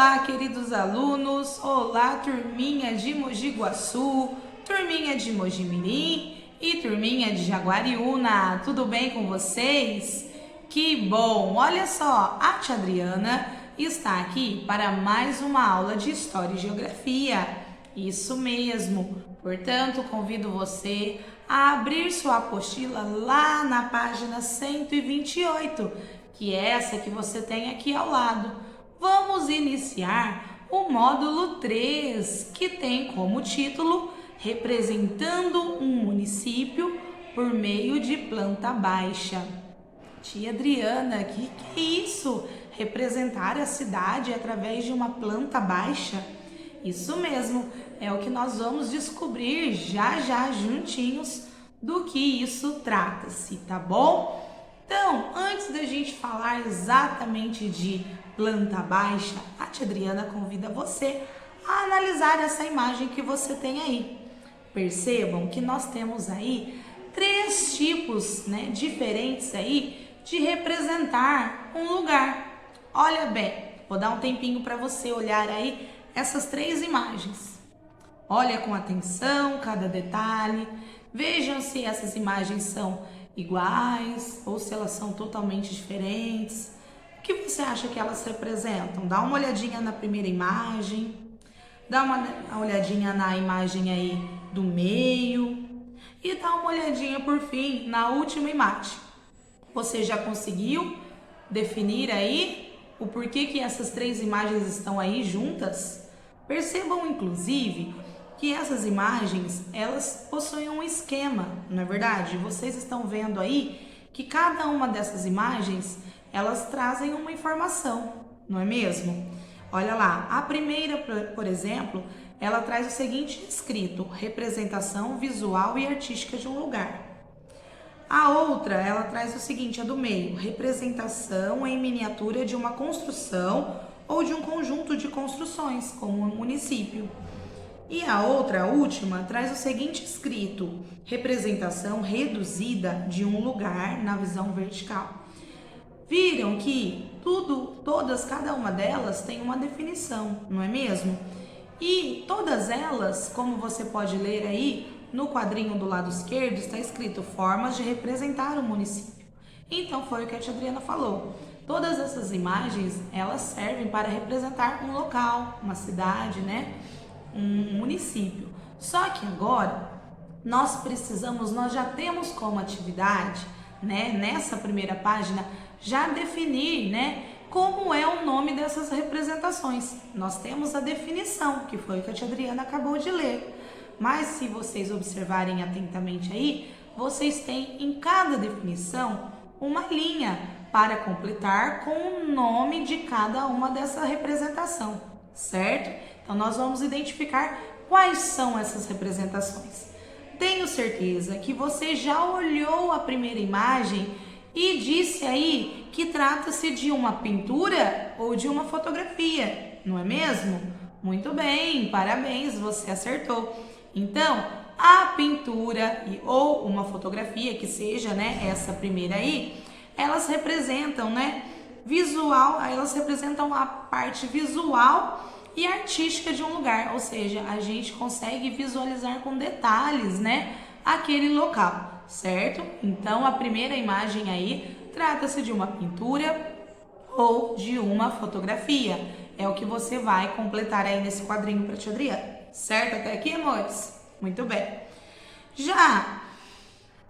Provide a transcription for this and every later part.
Olá, queridos alunos! Olá, turminha de Mogi Guaçu, turminha de Mogi Mirim e turminha de Jaguariúna. Tudo bem com vocês? Que bom! Olha só, a tia Adriana está aqui para mais uma aula de História e Geografia. Isso mesmo! Portanto, convido você a abrir sua apostila lá na página 128, que é essa que você tem aqui ao lado. Vamos iniciar o módulo 3, que tem como título Representando um município por meio de planta baixa. Tia Adriana, que é isso? Representar a cidade através de uma planta baixa? Isso mesmo, é o que nós vamos descobrir já juntinhos do que isso trata-se, tá bom? Então, antes da gente falar exatamente de planta baixa, a tia Adriana convida você a analisar essa imagem que você tem aí. Percebam que nós temos aí três tipos, diferentes aí de representar um lugar. Olha bem, vou dar um tempinho para você olhar aí essas três imagens. Olha com atenção cada detalhe, vejam se essas imagens são iguais ou se elas são totalmente diferentes. O que você acha que elas representam? Dá uma olhadinha na primeira imagem, dá uma olhadinha na imagem aí do meio e dá uma olhadinha por fim na última imagem. Você já conseguiu definir aí o porquê que essas três imagens estão aí juntas? Percebam inclusive que essas imagens, elas possuem um esquema, não é verdade? Vocês estão vendo aí que cada uma dessas imagens, elas trazem uma informação, não é mesmo? Olha lá, a primeira, por exemplo, ela traz o seguinte escrito: representação visual e artística de um lugar. A outra, ela traz o seguinte, a do meio: representação em miniatura de uma construção ou de um conjunto de construções, como um município. E a outra, a última, traz o seguinte escrito: representação reduzida de um lugar na visão vertical. Viram que cada uma delas tem uma definição, não é mesmo? E todas elas, como você pode ler aí, no quadrinho do lado esquerdo está escrito formas de representar o município. Então foi o que a tia Adriana falou. Todas essas imagens, elas servem para representar um local, uma cidade, um município. Só que agora nós já temos como atividade, nessa primeira página, já definir, como é o nome dessas representações. Nós temos a definição, que foi o que a tia Adriana acabou de ler. Mas se vocês observarem atentamente aí, vocês têm em cada definição uma linha para completar com o nome de cada uma dessa representação, certo? Então nós vamos identificar quais são essas representações. Tenho certeza que você já olhou a primeira imagem e disse aí que trata-se de uma pintura ou de uma fotografia, não é mesmo? Muito bem, parabéns, você acertou. Então, a pintura ou uma fotografia, que seja, essa primeira aí, elas representam, elas representam a parte visual e artística de um lugar, ou seja, a gente consegue visualizar com detalhes, aquele local, certo? Então, a primeira imagem aí trata-se de uma pintura ou de uma fotografia. É o que você vai completar aí nesse quadrinho para a tia Adriana, certo? Até aqui, amores? Muito bem. Já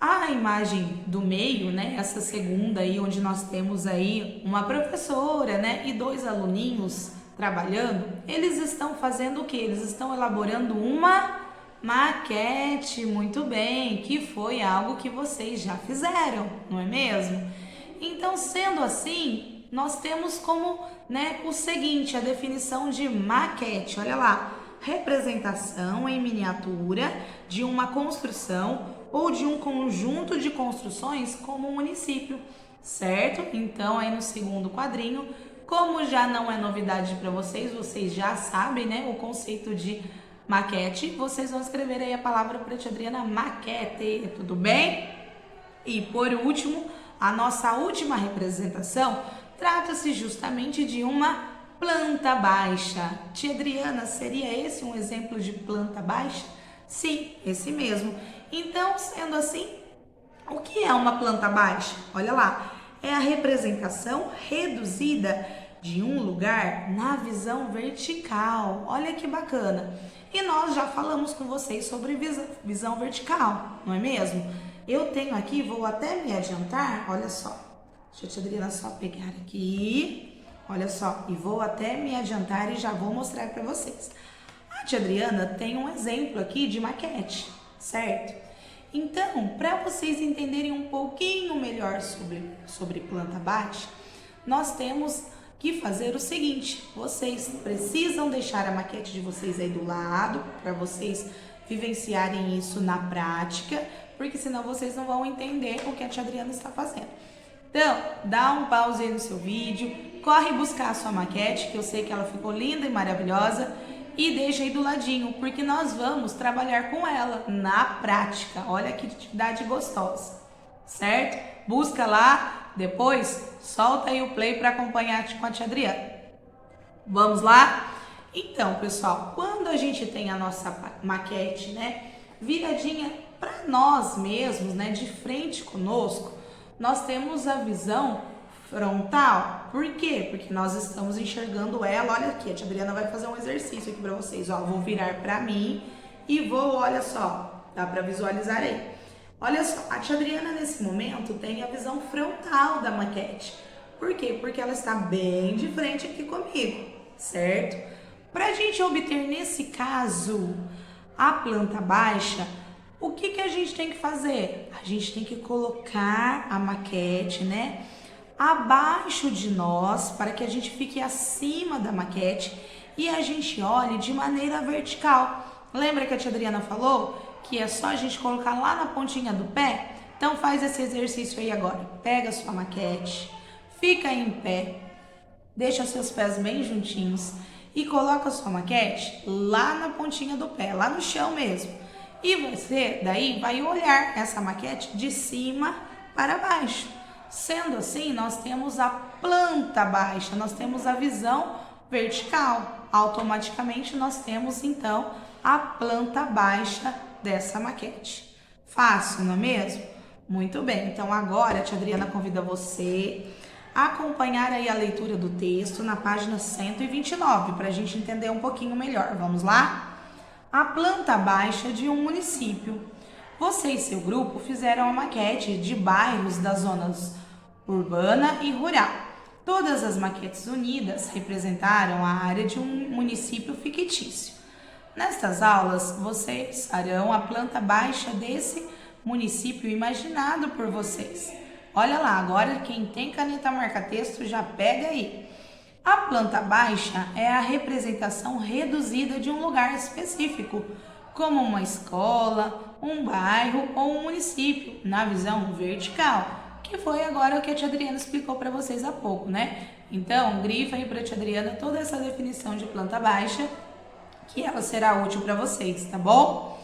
a imagem do meio, essa segunda aí, onde nós temos aí uma professora, e dois aluninhos trabalhando, eles estão fazendo o quê? Eles estão elaborando uma maquete, muito bem, que foi algo que vocês já fizeram, não é mesmo? Então, sendo assim, nós temos como, o seguinte, a definição de maquete, olha lá: representação em miniatura de uma construção ou de um conjunto de construções como um município, certo? Então, aí no segundo quadrinho, como já não é novidade para vocês já sabem, o conceito de maquete, vocês vão escrever aí a palavra para a tia Adriana: maquete, tudo bem? E por último, a nossa última representação trata-se justamente de uma planta baixa. Tia Adriana, seria esse um exemplo de planta baixa? Sim, esse mesmo. Então, sendo assim, o que é uma planta baixa? Olha lá, é a representação reduzida de um lugar na visão vertical. Olha que bacana. E nós já falamos com vocês sobre visão vertical, não é mesmo? Eu tenho aqui, vou até me adiantar, olha só. Deixa a tia Adriana só pegar aqui, olha só, e vou até me adiantar e já vou mostrar para vocês. A tia Adriana tem um exemplo aqui de maquete, certo? Então, para vocês entenderem um pouquinho melhor sobre planta baixa, nós temos que fazer o seguinte: vocês precisam deixar a maquete de vocês aí do lado, para vocês vivenciarem isso na prática, porque senão vocês não vão entender o que a tia Adriana está fazendo. Então, dá um pause aí no seu vídeo, corre buscar a sua maquete, que eu sei que ela ficou linda e maravilhosa, e deixa aí do ladinho, porque nós vamos trabalhar com ela na prática. Olha que atividade gostosa, certo? Busca lá, depois solta aí o play para acompanhar com a tia Adriana. Vamos lá? Então, pessoal, quando a gente tem a nossa maquete, né, viradinha para nós mesmos, né, de frente conosco, nós temos a visão frontal. Por quê? Porque nós estamos enxergando ela. Olha aqui, a tia Adriana vai fazer um exercício aqui para vocês. Ó, vou virar para mim e vou, olha só, dá para visualizar aí. Olha só, a tia Adriana nesse momento tem a visão frontal da maquete. Por quê? Porque ela está bem de frente aqui comigo, certo? Para a gente obter nesse caso a planta baixa, o que a gente tem que fazer? A gente tem que colocar a maquete, né, abaixo de nós, para que a gente fique acima da maquete e a gente olhe de maneira vertical. Lembra que a tia Adriana falou que é só a gente colocar lá na pontinha do pé? Então faz esse exercício aí agora. Pega a sua maquete, fica em pé, deixa seus pés bem juntinhos e coloca a sua maquete lá na pontinha do pé, lá no chão mesmo. E você daí vai olhar essa maquete de cima para baixo. Sendo assim, nós temos a planta baixa, nós temos a visão vertical. Automaticamente nós temos então a planta baixa dessa maquete. Fácil, não é mesmo? Muito bem, então agora a tia Adriana convida você a acompanhar aí a leitura do texto na página 129, para a gente entender um pouquinho melhor. Vamos lá? A planta baixa de um município. Você e seu grupo fizeram a maquete de bairros das zonas urbana e rural. Todas as maquetes unidas representaram a área de um município fictício. Nestas aulas, vocês farão a planta baixa desse município imaginado por vocês. Olha lá, agora quem tem caneta marca-texto já pega aí. A planta baixa é a representação reduzida de um lugar específico, como uma escola, um bairro ou um município, na visão vertical, que foi agora o que a tia Adriana explicou para vocês há pouco, né? Então, grifa aí para a tia Adriana toda essa definição de planta baixa, que ela será útil para vocês, tá bom?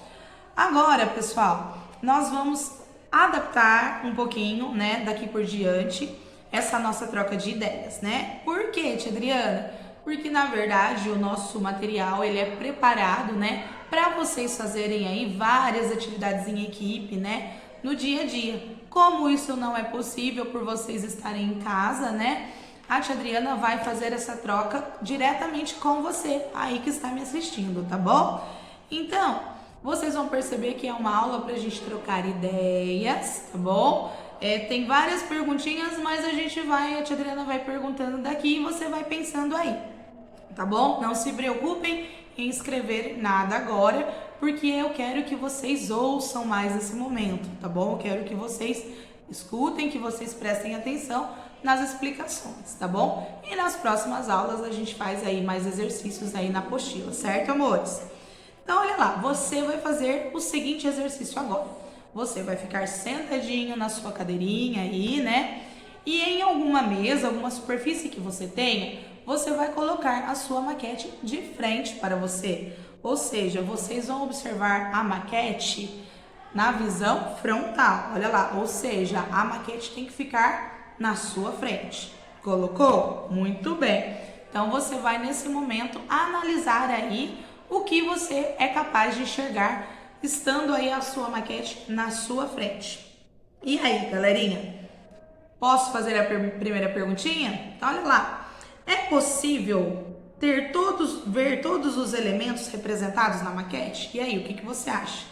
Agora, pessoal, nós vamos adaptar um pouquinho, né, daqui por diante, essa nossa troca de ideias, né? Por quê, tia Adriana? Porque, na verdade, o nosso material, ele é preparado, né, para vocês fazerem aí várias atividades em equipe, né, no dia a dia. Como isso não é possível por vocês estarem em casa, né, a tia Adriana vai fazer essa troca diretamente com você, aí que está me assistindo, tá bom? Então, vocês vão perceber que é uma aula para a gente trocar ideias, tá bom? Tem várias perguntinhas, mas a tia Adriana vai perguntando daqui e você vai pensando aí, tá bom? Não se preocupem em escrever nada agora, porque eu quero que vocês ouçam mais nesse momento, tá bom? Eu quero que vocês escutem, que vocês prestem atenção nas explicações, tá bom? E nas próximas aulas a gente faz aí mais exercícios aí na apostila, certo, amores? Então, olha lá, você vai fazer o seguinte exercício agora. Você vai ficar sentadinho na sua cadeirinha aí, né? E em alguma mesa, alguma superfície que você tenha, você vai colocar a sua maquete de frente para você. Ou seja, vocês vão observar a maquete na visão frontal. Olha lá, ou seja, a maquete tem que ficar na sua frente. Colocou? Muito bem. Então você vai nesse momento analisar aí o que você é capaz de enxergar estando aí a sua maquete na sua frente. E aí, galerinha? Posso fazer a primeira perguntinha? Então, olha lá. É possível ver todos os elementos representados na maquete? E aí, o que você acha?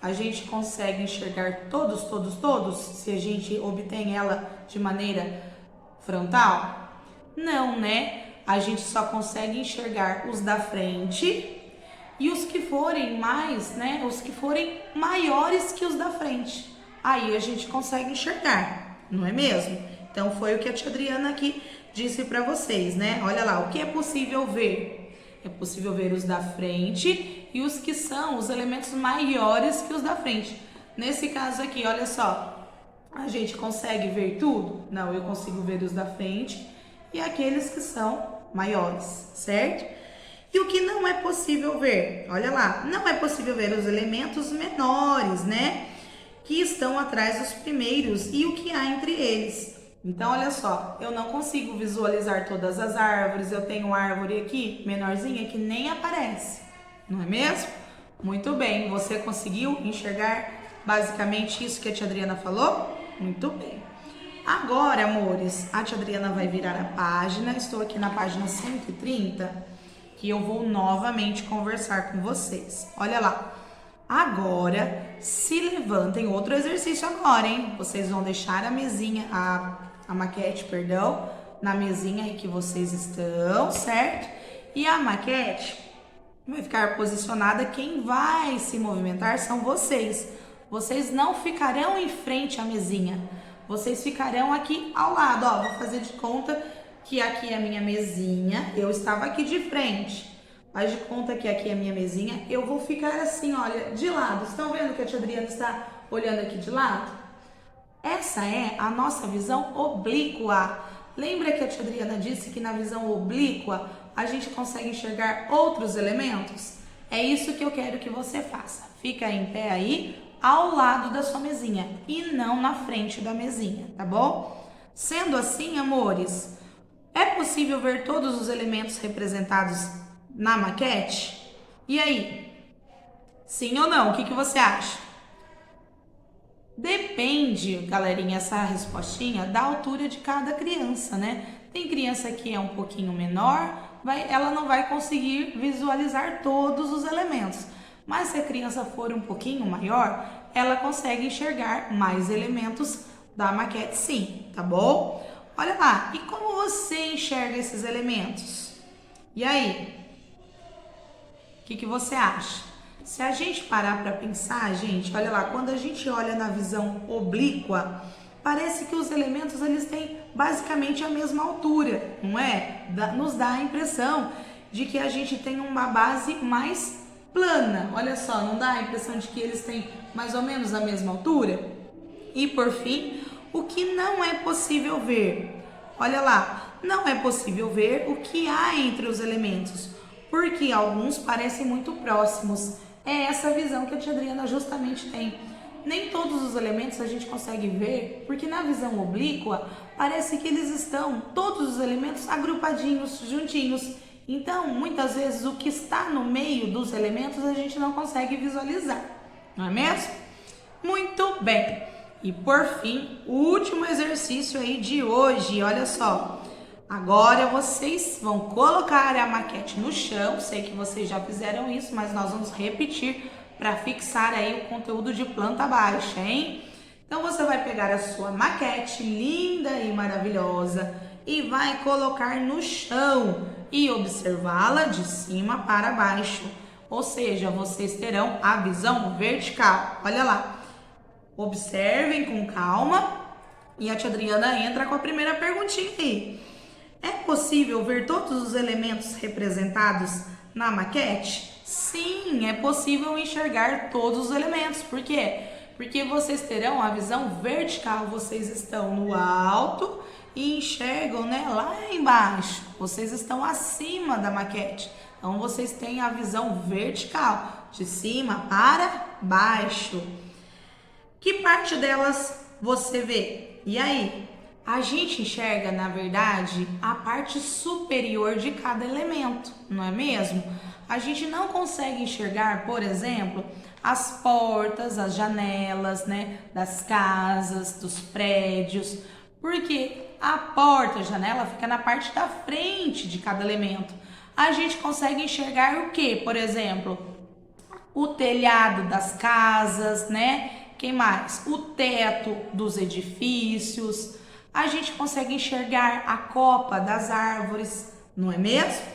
A gente consegue enxergar todos, se a gente obtém ela de maneira frontal? Não, né? A gente só consegue enxergar os da frente e os que forem mais, né? Os que forem maiores que os da frente. Aí a gente consegue enxergar, não é mesmo? Então foi o que a tia Adriana aqui disse para vocês, né? Olha lá, o que é possível ver? É possível ver os da frente e os que são os elementos maiores que os da frente. Nesse caso aqui, olha só, a gente consegue ver tudo? Não, eu consigo ver os da frente e aqueles que são maiores, certo? E o que não é possível ver? Olha lá, não é possível ver os elementos menores, né? Que estão atrás dos primeiros e o que há entre eles. Então, olha só, eu não consigo visualizar todas as árvores, eu tenho uma árvore aqui, menorzinha, que nem aparece, não é mesmo? Muito bem, você conseguiu enxergar basicamente isso que a tia Adriana falou? Muito bem. Agora, amores, a tia Adriana vai virar a página, estou aqui na página 130, que eu vou novamente conversar com vocês. Olha lá. Agora, se levantem, outro exercício agora, hein? Vocês vão deixar a mesinha, a maquete, perdão, na mesinha aí que vocês estão, certo? E a maquete vai ficar posicionada, quem vai se movimentar são vocês. Vocês não ficarão em frente à mesinha, vocês ficarão aqui ao lado, ó. Vou fazer de conta que aqui é a minha mesinha, eu estava aqui de frente. Faz de conta que aqui é a minha mesinha, eu vou ficar assim, olha, de lado. Estão vendo que a tia Adriana está olhando aqui de lado? Essa é a nossa visão oblíqua. Lembra que a tia Adriana disse que na visão oblíqua a gente consegue enxergar outros elementos? É isso que eu quero que você faça. Fica em pé aí, ao lado da sua mesinha e não na frente da mesinha, tá bom? Sendo assim, amores, é possível ver todos os elementos representados na maquete? E aí? Sim ou não? O que você acha? Depende, galerinha, essa respostinha da altura de cada criança, né? Tem criança que é um pouquinho menor, ela não vai conseguir visualizar todos os elementos. Mas se a criança for um pouquinho maior, ela consegue enxergar mais elementos da maquete, sim, tá bom? Olha lá, e como você enxerga esses elementos? E aí? O que você acha? Se a gente parar para pensar, gente, olha lá, quando a gente olha na visão oblíqua, parece que os elementos eles têm basicamente a mesma altura, não é? Nos dá a impressão de que a gente tem uma base mais plana. Olha só, não dá a impressão de que eles têm mais ou menos a mesma altura? E por fim, o que não é possível ver? Olha lá, não é possível ver o que há entre os elementos, porque alguns parecem muito próximos. É essa visão que a tia Adriana justamente tem. Nem todos os elementos a gente consegue ver, porque na visão oblíqua parece que eles estão, todos os elementos agrupadinhos, juntinhos. Então, muitas vezes o que está no meio dos elementos a gente não consegue visualizar, não é mesmo? Muito bem. E por fim, o último exercício aí de hoje, olha só. Agora vocês vão colocar a maquete no chão, sei que vocês já fizeram isso, mas nós vamos repetir para fixar aí o conteúdo de planta baixa, hein? Então você vai pegar a sua maquete linda e maravilhosa e vai colocar no chão e observá-la de cima para baixo. Ou seja, vocês terão a visão vertical. Olha lá. Observem com calma e a tia Adriana entra com a primeira perguntinha aí. É possível ver todos os elementos representados na maquete? Sim, é possível enxergar todos os elementos. Por quê? Porque vocês terão a visão vertical. Vocês estão no alto e enxergam, né, lá embaixo. Vocês estão acima da maquete. Então, vocês têm a visão vertical, de cima para baixo. Que parte delas você vê? E aí? A gente enxerga, na verdade, a parte superior de cada elemento, não é mesmo? A gente não consegue enxergar, por exemplo, as portas, as janelas, né, das casas, dos prédios, porque a porta, a janela fica na parte da frente de cada elemento. A gente consegue enxergar o que, por exemplo? O telhado das casas, né? Quem mais? O teto dos edifícios. A gente consegue enxergar a copa das árvores, não é mesmo?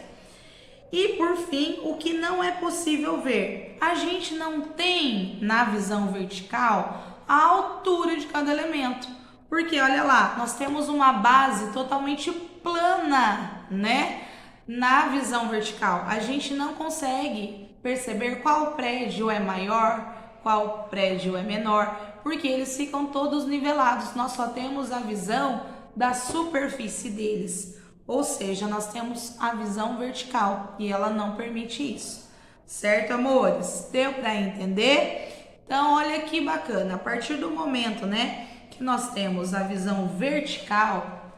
E por fim, o que não é possível ver? A gente não tem na visão vertical a altura de cada elemento. Porque olha lá, nós temos uma base totalmente plana, né? Na visão vertical, a gente não consegue perceber qual prédio é maior, qual prédio é menor, porque eles ficam todos nivelados. Nós só temos a visão da superfície deles. Ou seja, nós temos a visão vertical e ela não permite isso. Certo, amores? Deu para entender? Então, olha que bacana. A partir do momento, né, que nós temos a visão vertical,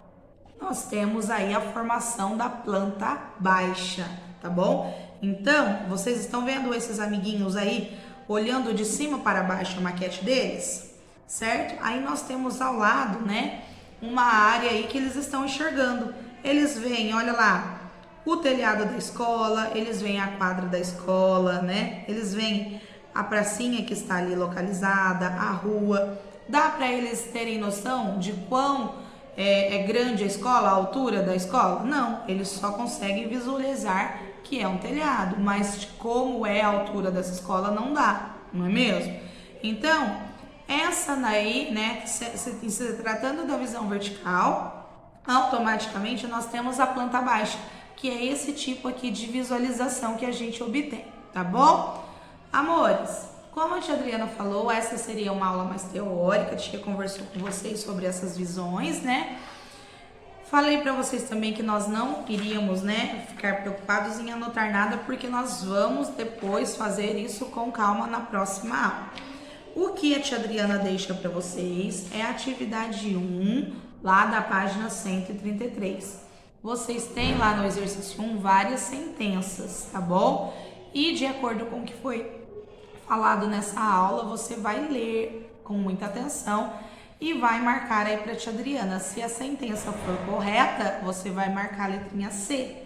nós temos aí a formação da planta baixa, tá bom? Então, vocês estão vendo esses amiguinhos aí olhando de cima para baixo a maquete deles, certo? Aí nós temos ao lado, né, uma área aí que eles estão enxergando. Eles veem, olha lá, o telhado da escola, eles veem a quadra da escola, né? Eles veem a pracinha que está ali localizada, a rua. Dá para eles terem noção de quão é grande a escola, a altura da escola? Não, eles só conseguem visualizar que é um telhado, mas como é a altura dessa escola não dá, não é mesmo? Então, essa daí, né, se tratando da visão vertical, automaticamente nós temos a planta baixa, que é esse tipo aqui de visualização que a gente obtém, tá bom? Amores, como a tia Adriana falou, essa seria uma aula mais teórica, a tia conversou com vocês sobre essas visões, né? Falei para vocês também que nós não iríamos, né, ficar preocupados em anotar nada, porque nós vamos depois fazer isso com calma na próxima aula. O que a tia Adriana deixa para vocês é a atividade 1, lá da página 133. Vocês têm lá no exercício 1 várias sentenças, tá bom? E de acordo com o que foi falado nessa aula, você vai ler com muita atenção e vai marcar aí para a tia Adriana. Se a sentença for correta, você vai marcar a letrinha C.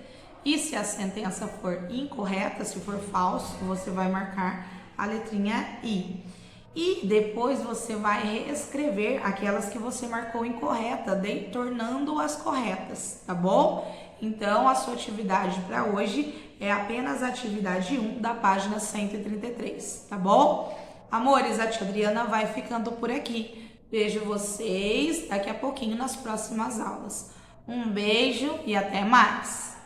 E se a sentença for incorreta, se for falso, você vai marcar a letrinha I. E depois você vai reescrever aquelas que você marcou incorreta, tornando-as corretas, tá bom? Então, a sua atividade para hoje é apenas a atividade 1 da página 133, tá bom? Amores, a tia Adriana vai ficando por aqui. Vejo vocês daqui a pouquinho nas próximas aulas. Um beijo e até mais!